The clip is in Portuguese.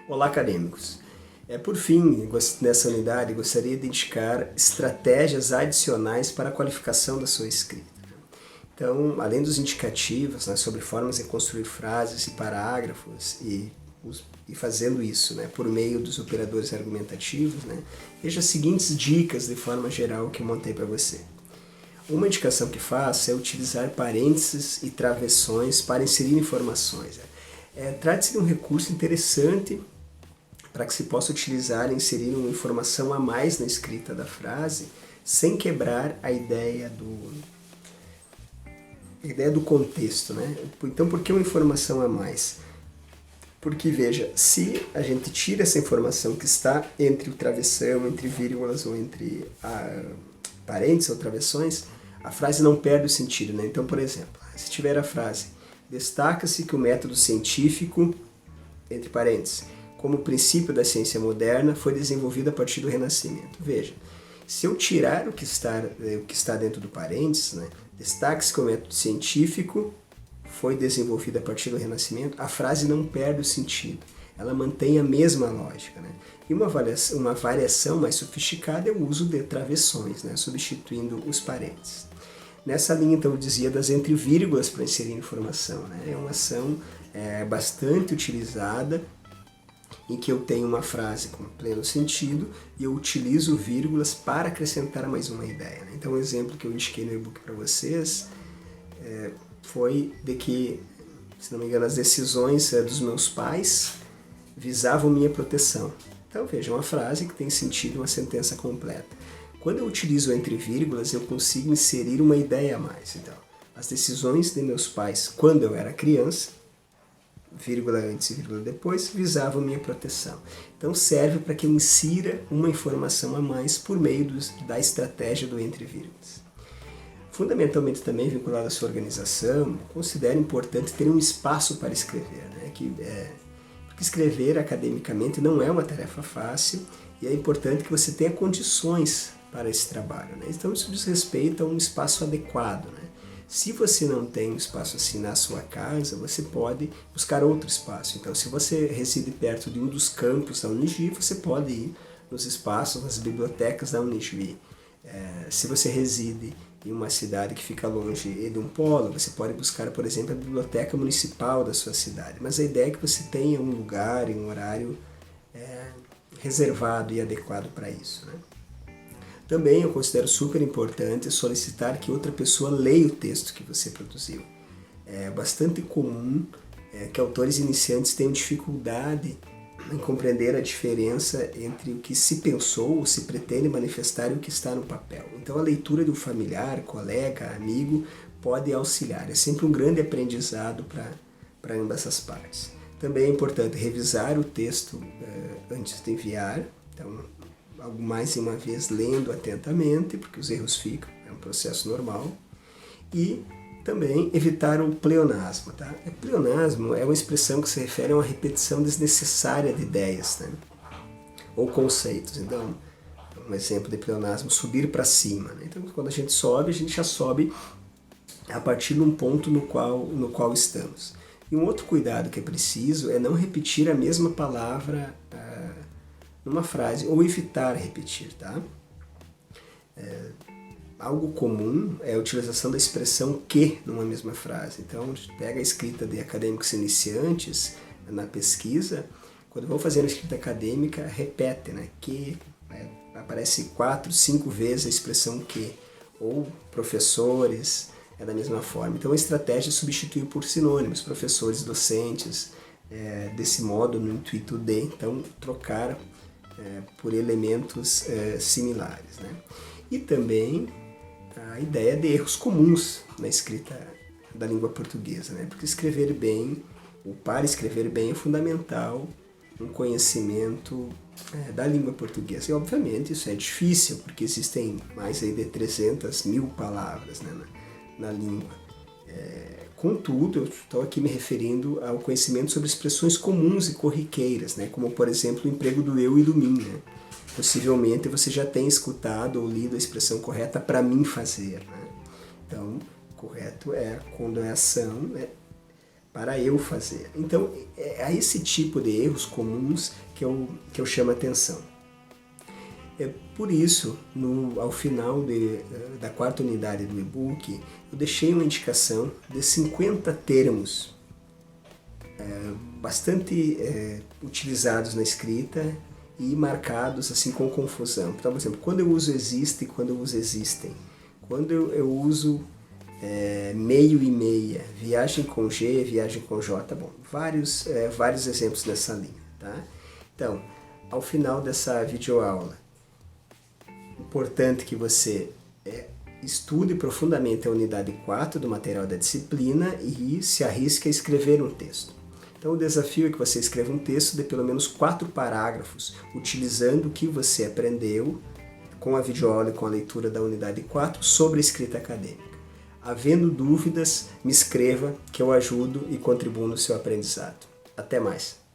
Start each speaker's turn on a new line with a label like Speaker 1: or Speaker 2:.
Speaker 1: Olá, acadêmicos! Por fim, nessa unidade, gostaria de indicar estratégias adicionais para a qualificação da sua escrita. Então, além dos indicativos, né, sobre formas de construir frases e parágrafos e fazendo isso, né, por meio dos operadores argumentativos, né, veja as seguintes dicas de forma geral que eu montei para você. Uma indicação que faço é utilizar parênteses e travessões para inserir informações. Trata-se de um recurso interessante para que se possa utilizar e inserir uma informação a mais na escrita da frase, sem quebrar a ideia do contexto, né? Então, por que uma informação a mais? Porque, veja, se a gente tira essa informação que está entre o travessão, entre vírgulas ou entre parênteses ou travessões, a frase não perde o sentido, né? Então, por exemplo, se tiver a frase, destaca-se que o método científico, entre parênteses, como princípio da ciência moderna, foi desenvolvido a partir do Renascimento. Veja, se eu tirar o que está dentro do parênteses, né, destaque-se que o método científico foi desenvolvido a partir do Renascimento, a frase não perde o sentido. Ela mantém a mesma lógica. Né? E uma variação mais sofisticada é o uso de travessões, né, substituindo os parênteses. Nessa linha, então, eu dizia das entre vírgulas para inserir informação. Né? É uma ação bastante utilizada, em que eu tenho uma frase com pleno sentido e eu utilizo vírgulas para acrescentar mais uma ideia. Né? Então, um exemplo que eu indiquei no e-book para vocês foi de que, se não me engano, as decisões dos meus pais visavam minha proteção. Então, veja, uma frase que tem sentido, uma sentença completa. Quando eu utilizo entre vírgulas, eu consigo inserir uma ideia a mais. Então, as decisões de meus pais quando eu era criança, vírgula antes e vírgula depois, visavam minha proteção. Então serve para que eu insira uma informação a mais por meio da estratégia do entre vírgulas. Fundamentalmente também vinculado à sua organização, considero importante ter um espaço para escrever, né? Porque escrever academicamente não é uma tarefa fácil e é importante que você tenha condições para esse trabalho. Né? Então isso diz respeito a um espaço adequado. Né? Se você não tem um espaço assim na sua casa, você pode buscar outro espaço. Então, se você reside perto de um dos campos da Unijuí, você pode ir nos espaços, nas bibliotecas da Unijuí. Se você reside em uma cidade que fica longe de um polo, você pode buscar, por exemplo, a biblioteca municipal da sua cidade. Mas a ideia é que você tenha um lugar e um horário reservado e adequado para isso. Né? Também eu considero super importante solicitar que outra pessoa leia o texto que você produziu. É bastante comum que autores iniciantes tenham dificuldade em compreender a diferença entre o que se pensou ou se pretende manifestar e o que está no papel. Então a leitura de um familiar, colega, amigo pode auxiliar. É sempre um grande aprendizado para ambas as partes. Também é importante revisar o texto antes de enviar. Então, algo mais de uma vez lendo atentamente, porque os erros ficam, é um processo normal. E também evitar o pleonasmo. Tá? Pleonasmo é uma expressão que se refere a uma repetição desnecessária de ideias, né? Ou conceitos. Então, um exemplo de pleonasmo, subir para cima. Né? Então, quando a gente já sobe a partir de um ponto no qual estamos. E um outro cuidado que é preciso é não repetir a mesma palavra numa frase, ou evitar repetir, tá? Algo comum é a utilização da expressão que numa mesma frase. Então, pega a escrita de acadêmicos iniciantes na pesquisa, quando vão fazer a escrita acadêmica, repete, né? Que, aparece 4, 5 vezes a expressão que, ou professores, é da mesma forma. Então, a estratégia é substituir por sinônimos, professores, docentes, desse modo, no intuito de, então, trocar por elementos similares. Né? E também a ideia de erros comuns na escrita da língua portuguesa, né? Porque escrever bem, ou para escrever bem, é fundamental um conhecimento da língua portuguesa. E, obviamente, isso é difícil, porque existem mais aí de 300 mil palavras, né, na língua. Contudo, eu estou aqui me referindo ao conhecimento sobre expressões comuns e corriqueiras, né? Como, por exemplo, o emprego do eu e do mim. Né? Possivelmente você já tem escutado ou lido a expressão correta para mim fazer. Né? Então, correto é quando é ação, né? para eu fazer. Então, é esse tipo de erros comuns que eu chamo a atenção. É por isso, ao final da quarta unidade do e-book, eu deixei uma indicação de 50 termos bastante utilizados na escrita e marcados assim com confusão. Então, por exemplo, quando eu uso existe e quando eu uso existem, quando eu uso meio e meia, viagem com G, viagem com J, bom, vários exemplos nessa linha, tá? Então, ao final dessa videoaula, importante que você estude profundamente a unidade 4 do material da disciplina e se arrisque a escrever um texto. Então o desafio é que você escreva um texto de pelo menos 4 parágrafos, utilizando o que você aprendeu com a videoaula e com a leitura da unidade 4 sobre a escrita acadêmica. Havendo dúvidas, me escreva que eu ajudo e contribuo no seu aprendizado. Até mais!